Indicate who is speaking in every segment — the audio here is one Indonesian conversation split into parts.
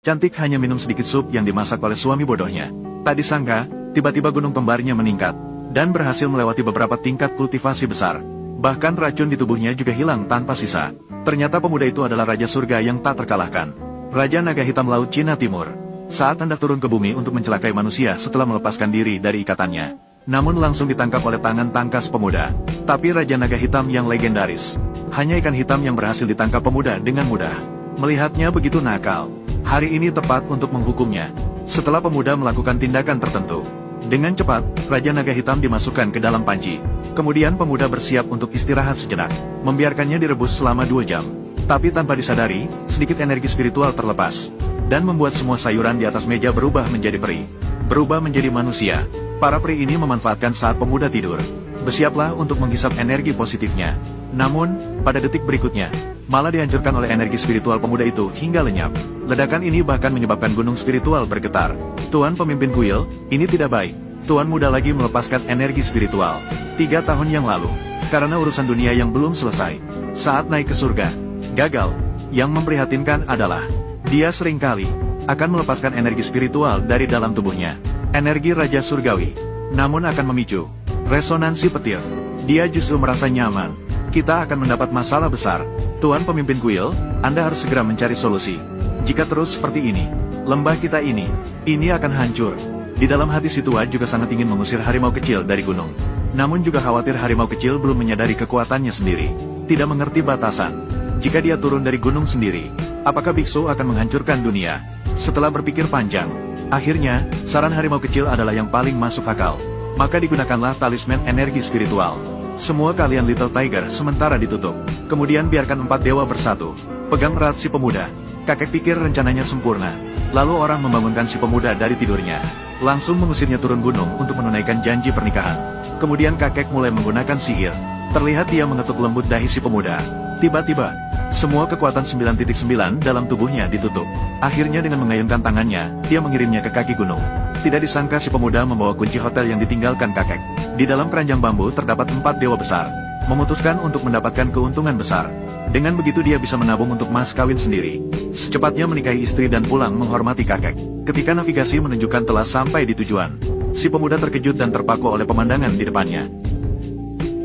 Speaker 1: Cantik hanya minum sedikit sup yang dimasak oleh suami bodohnya. Tak disangka, tiba-tiba gunung kembarnya meningkat, dan berhasil melewati beberapa tingkat kultivasi besar. Bahkan racun di tubuhnya juga hilang tanpa sisa. Ternyata pemuda itu adalah Raja Surga yang tak terkalahkan. Raja Naga Hitam Laut Cina Timur. Saat hendak turun ke bumi untuk mencelakai manusia setelah melepaskan diri dari ikatannya, namun langsung ditangkap oleh tangan tangkas pemuda. Tapi Raja Naga Hitam yang legendaris. Hanya ikan hitam yang berhasil ditangkap pemuda dengan mudah. Melihatnya begitu nakal, hari ini tepat untuk menghukumnya. Setelah pemuda melakukan tindakan tertentu, dengan cepat, Raja Naga Hitam dimasukkan ke dalam panci. Kemudian pemuda bersiap untuk istirahat sejenak, membiarkannya direbus selama 2 jam. Tapi tanpa disadari, sedikit energi spiritual terlepas, dan membuat semua sayuran di atas meja berubah menjadi peri. Berubah menjadi manusia. Para peri ini memanfaatkan saat pemuda tidur. Bersiaplah untuk menghisap energi positifnya. Namun, pada detik berikutnya, malah dihancurkan oleh energi spiritual pemuda itu hingga lenyap. Ledakan ini bahkan menyebabkan gunung spiritual bergetar. Tuan pemimpin kuil, ini tidak baik. Tuan muda lagi melepaskan energi spiritual. 3 tahun yang lalu, karena urusan dunia yang belum selesai. Saat naik ke surga, gagal. Yang memprihatinkan adalah, dia seringkali akan melepaskan energi spiritual dari dalam tubuhnya. Energi Raja Surgawi, namun akan memicu resonansi petir. Dia justru merasa nyaman. Kita akan mendapat masalah besar. Tuan pemimpin kuil, Anda harus segera mencari solusi. Jika terus seperti ini, lembah kita ini akan hancur. Di dalam hati si tua juga sangat ingin mengusir harimau kecil dari gunung. Namun juga khawatir harimau kecil belum menyadari kekuatannya sendiri. Tidak mengerti batasan. Jika dia turun dari gunung sendiri, apakah biksu akan menghancurkan dunia? Setelah berpikir panjang, akhirnya, saran harimau kecil adalah yang paling masuk akal. Maka digunakanlah talisman energi spiritual. Semua kalian Little Tiger sementara ditutup. Kemudian biarkan 4 dewa bersatu. Pegang erat si pemuda. Kakek pikir rencananya sempurna. Lalu orang membangunkan si pemuda dari tidurnya. Langsung mengusirnya turun gunung untuk menunaikan janji pernikahan. Kemudian kakek mulai menggunakan sihir. Terlihat dia mengetuk lembut dahi si pemuda. Tiba-tiba, semua kekuatan 9.9 dalam tubuhnya ditutup. Akhirnya dengan mengayunkan tangannya, dia mengirimnya ke kaki gunung. Tidak disangka si pemuda membawa kunci hotel yang ditinggalkan kakek. Di dalam keranjang bambu terdapat 4 dewa besar. Memutuskan untuk mendapatkan keuntungan besar. Dengan begitu dia bisa menabung untuk mas kawin sendiri. Secepatnya menikahi istri dan pulang menghormati kakek. Ketika navigasi menunjukkan telah sampai di tujuan, si pemuda terkejut dan terpaku oleh pemandangan di depannya.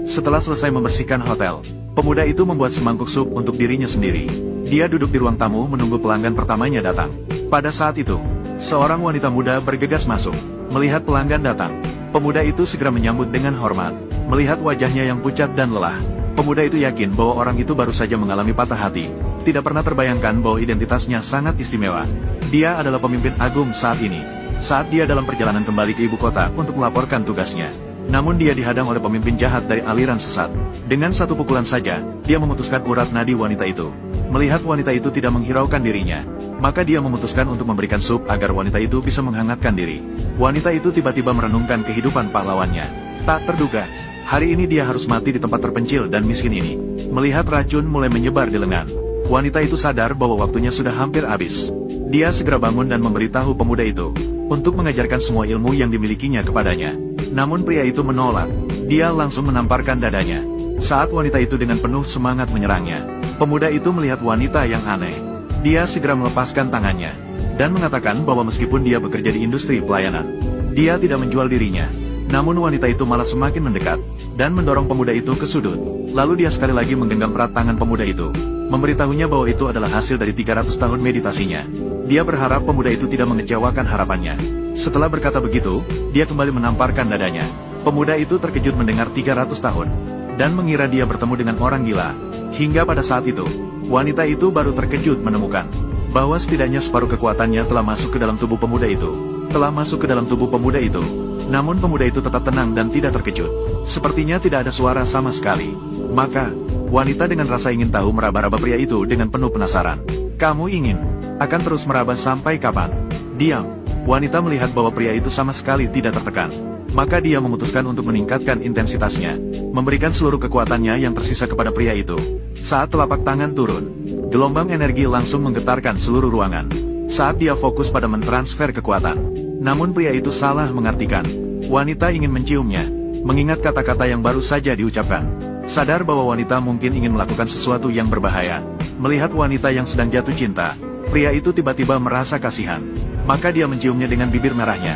Speaker 1: Setelah selesai membersihkan hotel, pemuda itu membuat semangkuk sup untuk dirinya sendiri. Dia duduk di ruang tamu menunggu pelanggan pertamanya datang. Pada saat itu, seorang wanita muda bergegas masuk. Melihat pelanggan datang, pemuda itu segera menyambut dengan hormat. Melihat wajahnya yang pucat dan lelah, pemuda itu yakin bahwa orang itu baru saja mengalami patah hati. Tidak pernah terbayangkan bahwa identitasnya sangat istimewa. Dia adalah pemimpin agung saat ini. Saat dia dalam perjalanan kembali ke ibu kota untuk melaporkan tugasnya. Namun dia dihadang oleh pemimpin jahat dari aliran sesat. Dengan satu pukulan saja, dia memutuskan urat nadi wanita itu. Melihat wanita itu tidak menghiraukan dirinya, maka dia memutuskan untuk memberikan sup agar wanita itu bisa menghangatkan diri. Wanita itu tiba-tiba merenungkan kehidupan pahlawannya. Tak terduga, hari ini dia harus mati di tempat terpencil dan miskin ini. Melihat racun mulai menyebar di lengan, wanita itu sadar bahwa waktunya sudah hampir habis. Dia segera bangun dan memberitahu pemuda itu untuk mengajarkan semua ilmu yang dimilikinya kepadanya. Namun pria itu menolak. Dia langsung menamparkan dadanya. Saat wanita itu dengan penuh semangat menyerangnya, pemuda itu melihat wanita yang aneh. Dia segera melepaskan tangannya dan mengatakan bahwa meskipun dia bekerja di industri pelayanan, dia tidak menjual dirinya. Namun wanita itu malah semakin mendekat dan mendorong pemuda itu ke sudut. Lalu dia sekali lagi menggenggam erat tangan pemuda itu, memberitahunya bahwa itu adalah hasil dari 300 tahun meditasinya. Dia berharap pemuda itu tidak mengecewakan harapannya. Setelah berkata begitu, dia kembali menamparkan dadanya. Pemuda itu terkejut mendengar 300 tahun, dan mengira dia bertemu dengan orang gila. Hingga pada saat itu, wanita itu baru terkejut menemukan bahwa setidaknya separuh kekuatannya telah masuk ke dalam tubuh pemuda itu. Namun pemuda itu tetap tenang dan tidak terkejut. Sepertinya tidak ada suara sama sekali. Maka, wanita dengan rasa ingin tahu meraba-raba pria itu dengan penuh penasaran. Kamu ingin akan terus meraba sampai kapan? Diam. Wanita melihat bahwa pria itu sama sekali tidak tertekan. Maka dia memutuskan untuk meningkatkan intensitasnya, memberikan seluruh kekuatannya yang tersisa kepada pria itu. Saat telapak tangan turun, gelombang energi langsung menggetarkan seluruh ruangan. Saat dia fokus pada mentransfer kekuatan, namun pria itu salah mengartikan. Wanita ingin menciumnya, mengingat kata-kata yang baru saja diucapkan. Sadar bahwa wanita mungkin ingin melakukan sesuatu yang berbahaya. Melihat wanita yang sedang jatuh cinta, Pria itu tiba-tiba merasa kasihan. Maka dia menciumnya dengan bibir merahnya.